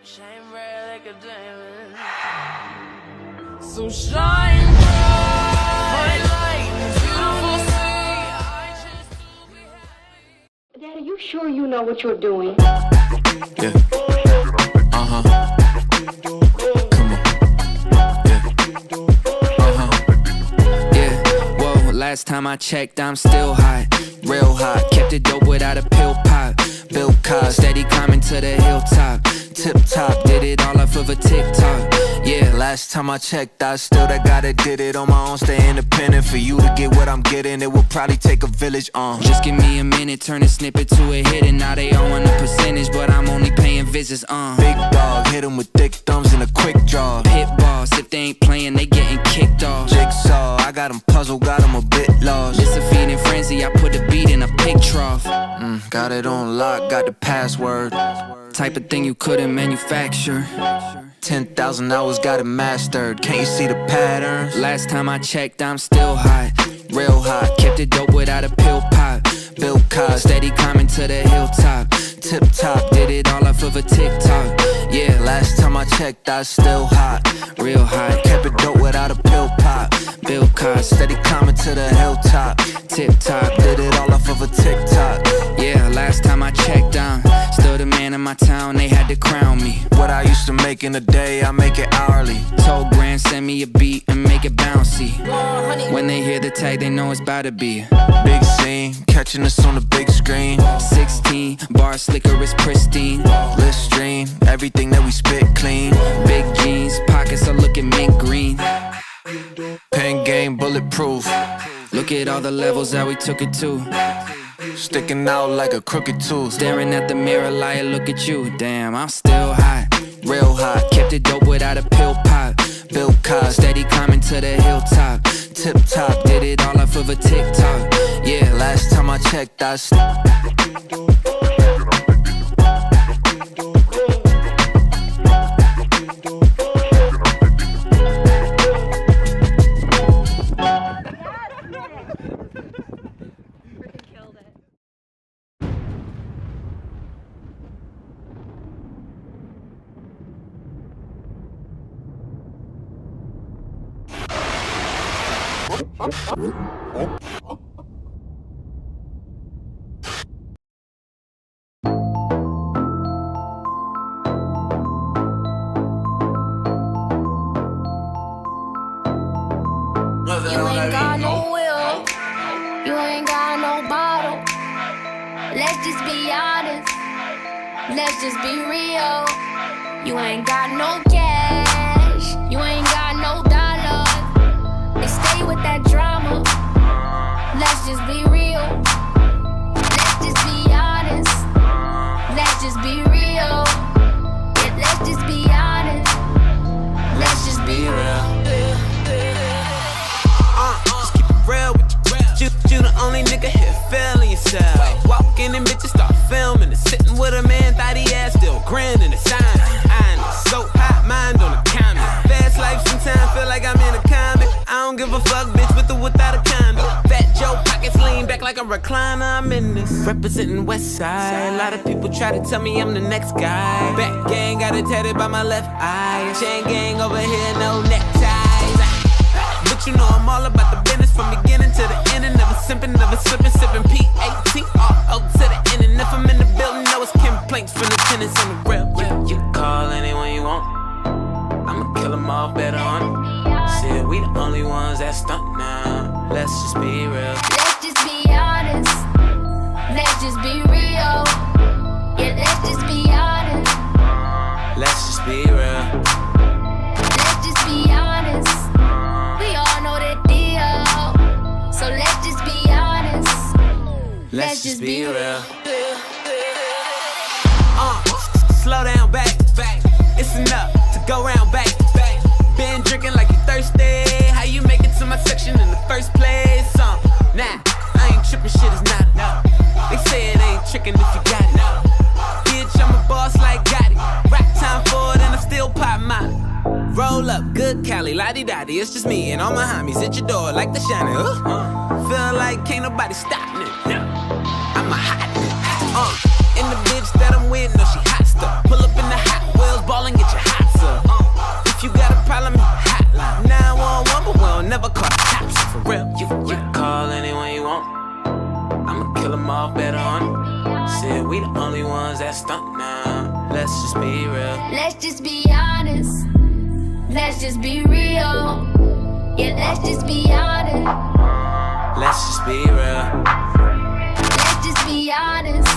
Shine bright like a diamond. So shine bright like beautiful sea. I choose to be happy. Dad, are you sure you know what you're doing? Yeah. Uh-huh. Come on. Yeah. Uh-huh. Yeah. Whoa, last time I checked, I'm still hot. Real hot. Kept it dope without a pill pop. Bill Cos, steady climbing to the hilltop. Tip top, did it all off of a TikTok. Yeah, last time I checked, I still that guy that did it on my own. Stay independent. For you to get what I'm getting, it will probably take a village. Just give me a minute, turn a snippet to a hit, and now they all want a percentage, but I'm only paying visits. Big dog, hit 'em with thick thumbs and a quick draw. Pit boss, if they ain't playing, they getting kicked off. Jigsaw, I got 'em puzzled, got 'em a bit lost. It's a feeding frenzy, I put the beat in a pig trough. Got it on lock, got the password. Type of thing you couldn't manufacture. 10,000 hours, got it mastered. Can't you see the patterns? Last time I checked, I'm still hot. Real hot, kept it dope without a pill pop. Bill Cos, steady climbing to the hilltop. Tip top, did it all off of a TikTok. Yeah, last time I checked, I still hot. Real hot, kept it dope without a pill pop. Bill Cos, steady climbing to the hilltop. Tip top, did it all off of a TikTok. Yeah, last time I checked, I'm still the man in my town, they had to crown me. What I used to make in a day, I make it hourly. Told Grand, send me a beat and make it bouncy. When they hear the tag, they know it's about to be big scene, catching us on the big screen. 16, bar slicker is pristine. Listerine, everything that we spit clean. Big jeans, pockets are looking mint green. Pen game bulletproof. Look at all the levels that we took it to. Sticking out like a crooked tooth. Staring at the mirror like, look at you. Damn, I'm still hot. Real hot, kept it dope without a pill pop. Bill Cos, steady climbing to the hilltop. Tip top, did it all off of a TikTok. Yeah, last time I checked, I You ain't got no will, you ain't got no bottle. Let's just be honest, let's just be real. You ain't got no cash, you ain't got no dollar. They stay with that drama, let's just be real. Let's just be honest, let's just be real. Yeah, let's just be honest, let's just be real. Just keep it real with you. You the only nigga here feeling yourself. Walk in and bitches start filming and sitting with a man, thought he ass still grinning the sign. I know, so hot, mind on the comment. Fast life sometimes feel like I'm in a comic. I don't give a fuck, bitch, with or without a condom. Fat Joe pockets lean back like a recliner. I'm in this, representing West Side. A lot of people try to tell me I'm the next guy. Back gang got it tatted by my left eye. Chain gang over here, no neckties. But you know I'm all about the business from beginning to the end. And never simping, never slipping, sipping P-A-T-R-O to the end. And if I'm in the building, know it's complaints from the tenants on the real. You can call anyone you want, I'ma kill them all better on it. Said we the only ones that stunt now. Let's just be real. Let's just be honest, let's just be real. Yeah, let's just be honest, Let's just be real. let's just be honest. We all know the deal, so let's just be honest. Let's just be real. Slow down, back. It's enough to go round back. Been drinking like you thirsty. How you make it to my section in the first place? Nah, I ain't tripping, shit is not enough. They say it ain't tricking if you got it. Bitch, I'm a boss like Gotti. Rap time for it and I still pop mine. Roll up, good Cali, la-di-da-di. It's just me and all my homies at your door like the shining. Feel like can't nobody stop me. I'm a hot nigga. And the bitch that I'm with, no, she hot stuff. Pull up in the Hot Wheels, ball let's just be real. Let's just be honest. Let's just be real. Yeah, let's just be honest. Let's just be real. Let's just be honest.